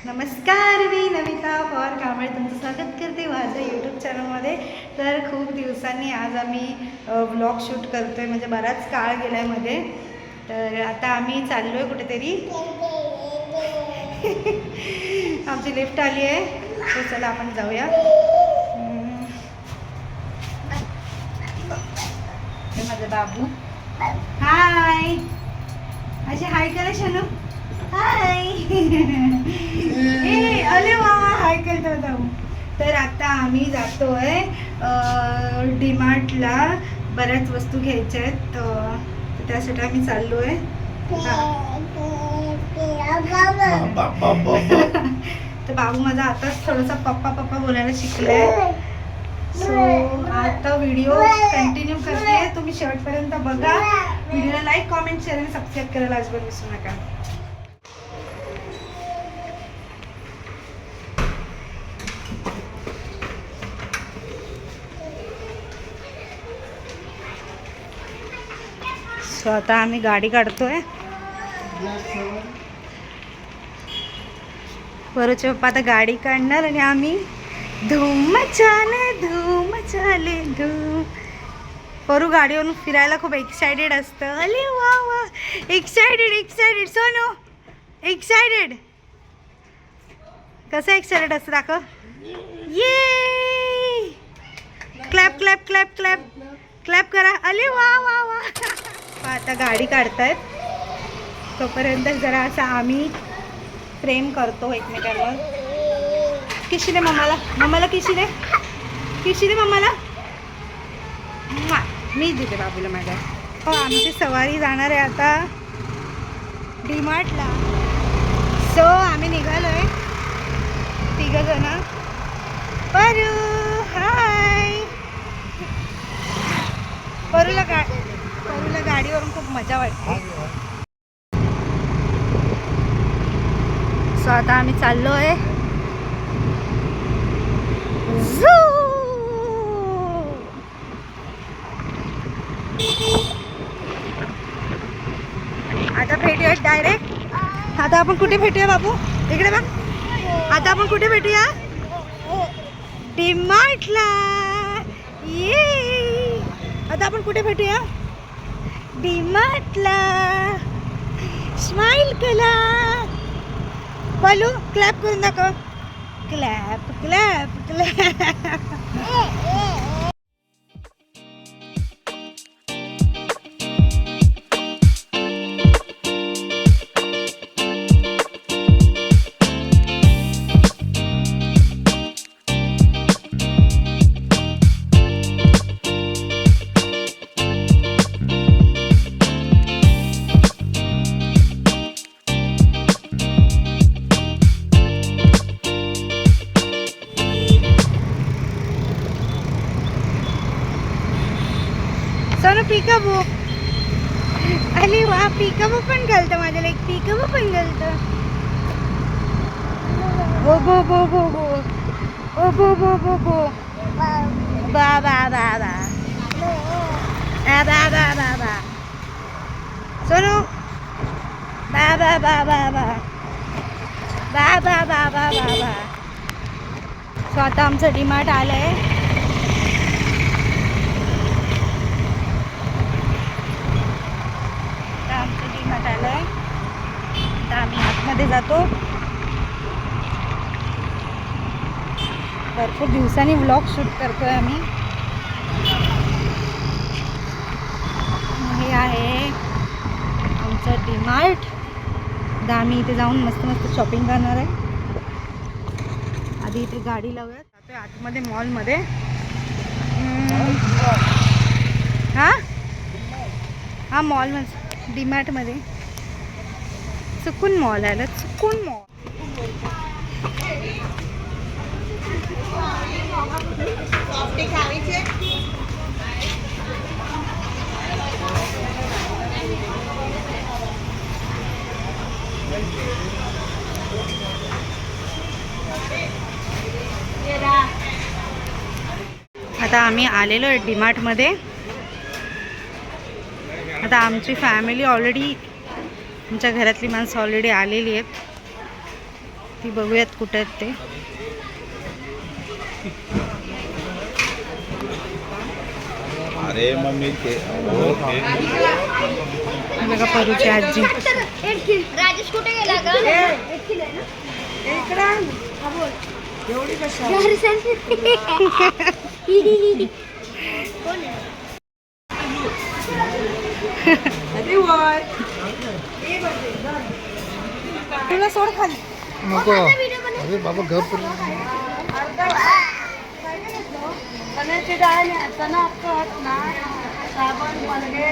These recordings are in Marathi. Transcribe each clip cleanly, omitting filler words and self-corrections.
नमस्कार, मी नमिता पवार कांबळे तुमचं स्वागत करते माझ्या यूट्यूब चॅनलमध्ये. तर खूप दिवसांनी आज आम्ही व्लॉग शूट करतो आहे, म्हणजे बराच काळ गेला आहे मध्ये. तर आता आम्ही चाललो आहे कुठेतरी. आमची लिफ्ट आली आहे, तर चला आपण जाऊया. हे माझं बाबू. हाय, अशी हाय करा शनू. हाय. अरे वा, हाय करतो जाऊ. तर आता आम्ही जातोय डीमार्टला. बऱ्याच वस्तू घ्यायच्या आहेत, तर त्यासाठी आम्ही चाललोय. तर बाबू माझा आताच थोडासा पप्पा पप्पा बोलायला शिकलाय. सो आता व्हिडिओ कंटिन्यू करते, तुम्ही शेवटपर्यंत बघा. व्हिडिओला लाईक, कॉमेंट, शेअर आणि सबस्क्राईब करायला अजिबात विसरू नका. सो आता आम्ही गाडी काढतोय. वरूचे पप्पा आता गाडी काढणार आणि आम्ही धूम मचाले धूम. वरू गाडीवरून फिरायला खूप एक्सायटेड असतं. अरे वा वा, एक्सायटेड सोनू, एक्सायटेड. कसं एक्सायटेड असतं दाखव. ये clap clap clap clap clap करा. अरे वा वा वा. आता गाडी काढतायत, तोपर्यंत जरा असं आम्ही प्रेम करतो एकमेकांवर. किशी दे मम्माला किशी दे मम्माला. मीच देते बाबूला माझ्या. हो, आमची सवारी जाणार आहे आता डीमार्टला. सो आम्ही निघालोय 3 जण. परू हाय. परूला गाडीवरून खूप मजा वाटते. सो आता आम्ही चाललोय. आता भेटूया डायरेक्ट. आता आपण कुठे भेटूया बाबू, इकडे बघ. आता आपण कुठे भेटूया? डीमार्टला. ये, आता आपण कुठे भेटूया? डीमार्टला. स्माइल करा. बोलू, क्लॅप करून दाखव. Clap clap clap. सोनू पिकाबू. अरे वा, पिकाबू पण घालतं माझ्याला. एक पिकाबू पण घालतं. ओ बो बो बो बो, ओ बो बो बो बो, बा बा बा बा, बा बा बा बा. सोनू बा बा बा बा बा, बा बा बा बा बा बा. सो आता आमचं डीमार्ट आलंय. आता आम्ही आतमध्ये जातो. भरपूर दिवसांनी व्लॉग शूट करतोय आम्ही. हे आहे आमचं डीमार्ट. आता आम्ही इथे जाऊन मस्त मस्त शॉपिंग करणार आहे. आधी इथे गाडी लावूया. जातोय आतमध्ये मॉलमध्ये. हा मॉलमध्ये, डीमार्टमध्ये. चुकून मॉल आला, चुकून मॉल. आता आम्ही आलेलो आहे डीमार्टमध्ये. आता आमची फॅमिली ऑलरेडी, आमच्या घरातली माणसं ऑलरेडी आलेली आहेत. ती बघूयात कुठे आहेत ते. अरे मम्मी ते बघा परूची आजी. राजेश कुठे गेला का? एवढी कशा तुला सोड खाली. नको अरे बाबा घर चण्याची डाळ नाही, चणा ना साबण मलगे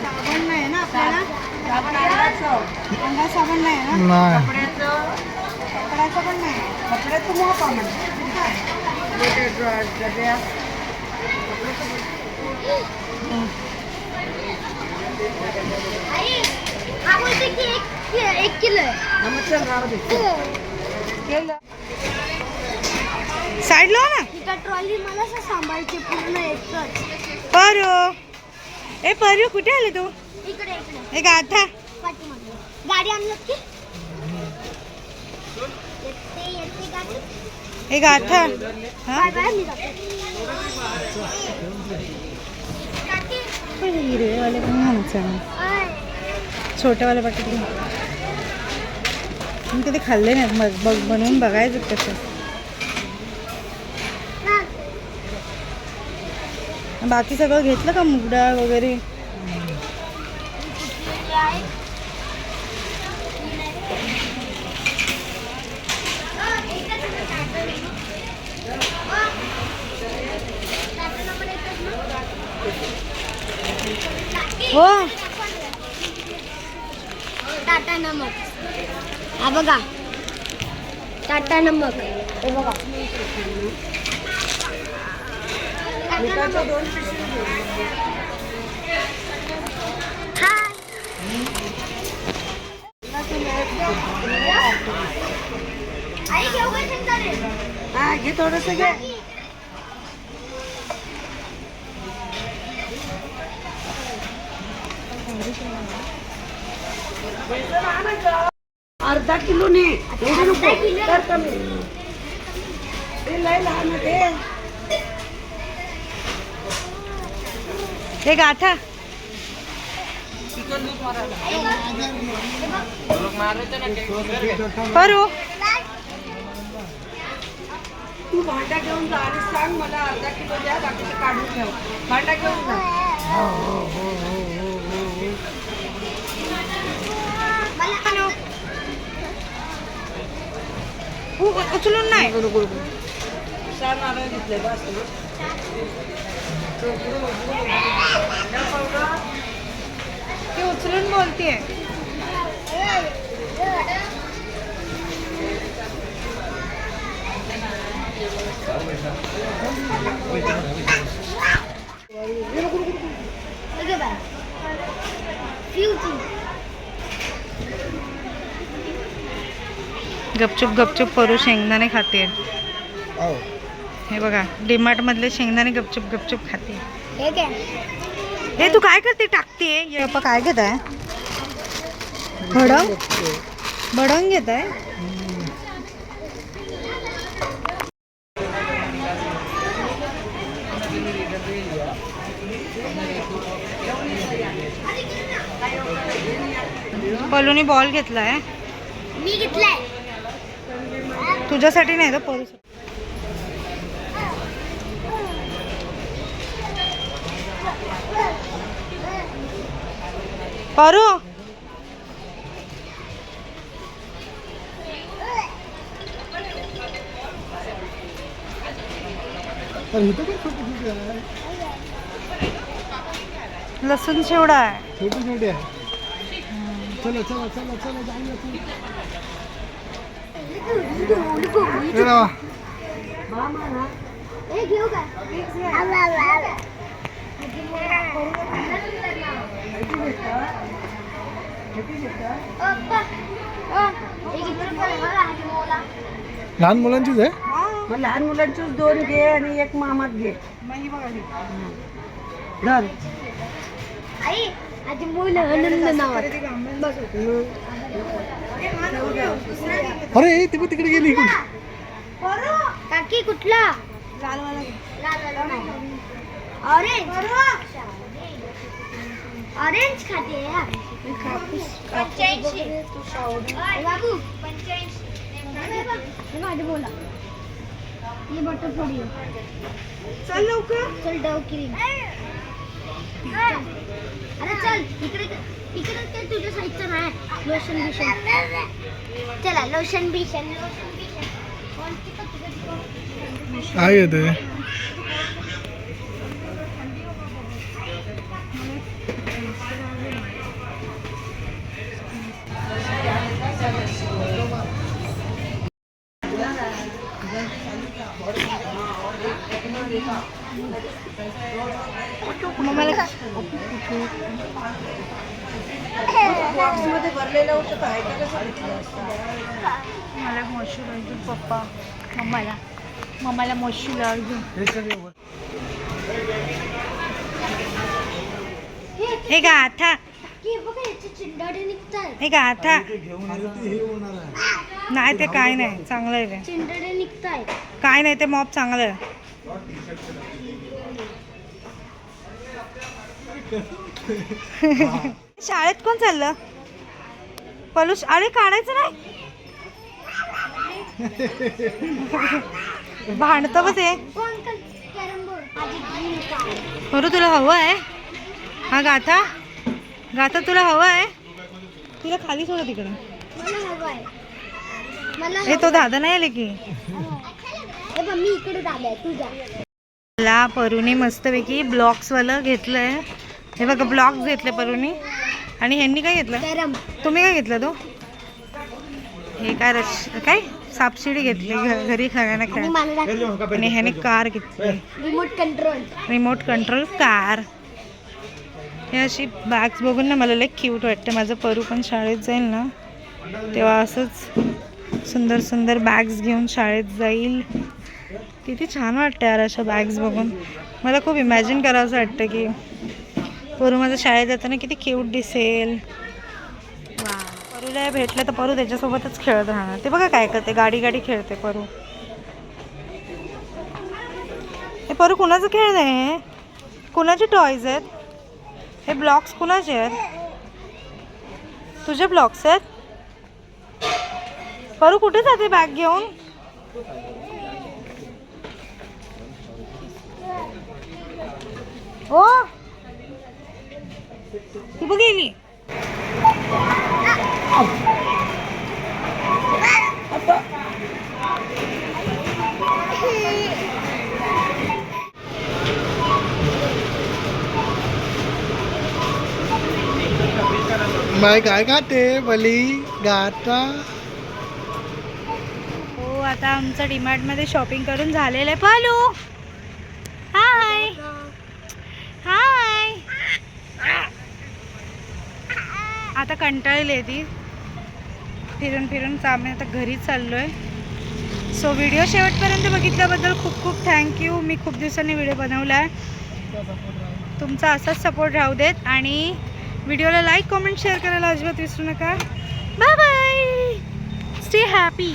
साबण नाही ना आपल्याला. साबण अंगाचं अंगा साबण नाही ना. नाही कपड्याचं कपड्याचं पण नाही. कपड्याचं मोह म्हणा डब्या हा बोलते की 1 किलो आहे. नमस्कार राव केलं साईड लाव ना. तिथं ट्रॉली मला असं सांभाळते पूर्ण एकच. परू ए परू कुठे आले तू. इकडे ए गाथा पाठीमागे गाडी आणलं की येते गाडी. ए गाथा. हा बाय बाय मी जाते. हिरवेवाले पण घ्यायचं. छोटेवाले पाकिट घे. मी कधी खाल्ले नाहीत. मग बघ बनवून बघायचं कसं. बाकी सगळं घेतलं का मुगडा वगैरे. हो टाटा नमक. हा बघा टाटा नमक. हे बघा मिठाच्या 2 पिशवी आई घेऊ का शेंगदाणे? हा घे थोडंसं घे. अर्धा किलो ने एवढं नको तर कमी. ते लय लहान आहे ते. हे गाथा. परू तू भांडा घेऊन जा आणि सांग मला अर्धा किलो द्या, बाकीचं काढून ठेव. भांडा घेऊन जा. उचलून नाही. चार नारळ घेतले बस. ती उचलून बोलतीये. हे बघा फ्यूजी. गपचूप गपचूप परू शेंगदाणे खाते. हे बघा डीमार्ट मधले शेंगदाणे गपचूप गपचूप खाते. हे काय हे तू काय करते टाकते. पप्पा काय घेत आहे. भडंग भडंग घेत आहे. पलूनी बॉल घेतलाय. मी घेतलाय. तुझ्यासाठी नाही तर परू. परू लसूण शेवडा आहे. छोटी छोटी आहे. चला चला चला चला जाऊया. हे घेऊ का? लहान मुलांचीच आहे. मग लहान मुलांचीच 2 घे आणि 1 मामात घे. धर. आई आधी मुलं आनंद नाव. अरे ते पण तिकडे गेली काकी कुठला ऑरेंज ऑरेंज खाते यार 85 बाबू 85 माझे बोला ये बटर थोडी चल लवकर. चल डव क्रीम अरे चल इकडे इकडे ते तुझ्या साईडचं नाही लोशन बिशन चला लोशन बिशन काय येते मग मला बॉक्समध्ये भरलेलं होतं तर आहे का कसं घेतलं असतं? मला मॉइश्चरायझर पप्पा मम्माला मॉइश्चरायझर हे गाथा की बघा याचे चिंडाडे निघतात हे गाथा घेऊन आलं ते हे होणार आहे नाही ते काय नाही चांगलं आहे ते चिंडाडे निघतायत काय नाही ते मॉप चांगलं आहे. शाळेत कोण चाललं पलूस अरे काढायचं नाही भांडतं बस हे कोण कॅरम बोर्ड आधी ग्रीन कार्ड बरं तुला हवं आहे हा गाथा गाथा तुला हवं आहे तुला खाली सोडा तिकडे मला हवाय मला हे तो दादा नाही आले की हे बघ मी इकडे दादा तुझ्या मला परूने मस्तपैकी ब्लॉक्सवालं घेतलंय हे बघा ब्लॉक्स घेतले परूने आणि ह्यांनी काय घेतलं कॅरम तुम्ही काय घेतलं तो हे काय सापशिडी घेतली घरी खायला आणि खेळ मला दाखव आणि ह्याने कार घेतली रिमोट कंट्रोल कार हे अशी बॅग्स बघून ना मला लई क्यूट वाटतं माझं परू पण शाळेत जाईल ना तेव्हा असंच सुंदर सुंदर बॅग्स घेऊन शाळेत जाईल किती छान वाटतं यार अशा बॅग्स बघून मला खूप इमॅजिन करावंसं वाटतं की परू माझं शाळेत जाताना किती क्यूट दिसेल वा परूला भेटलं तर परू त्याच्यासोबतच खेळत राहणार ते बघा काय करते गाडी खेळते परू हे परू कुणाचं खेळ नाही कुणाचे टॉयज आहेत हे ब्लॉक्स कुणाचे आहेत तुझे ब्लॉक्स आहेत परू कुठे जाते बॅग घेऊन ओ ती बघ गेली बाय काय खाते बली गाता हो आता आमचं डीमार्टमध्ये शॉपिंग करून झालेलं आहे पालू हाय हाय आता कंटाळली आहे ती फिरून आम्ही आता घरी चाललो आहे सो व्हिडिओ शेवटपर्यंत बघितल्याबद्दल खूप खूप थँक्यू मी खूप दिवसांनी व्हिडिओ बनवला आहे तुमचा असाच सपोर्ट राहू देत आणि व्हिडिओला लाईक कमेंट शेअर करायला अजिबात विसरू नका बाय बाय स्टे हॅपी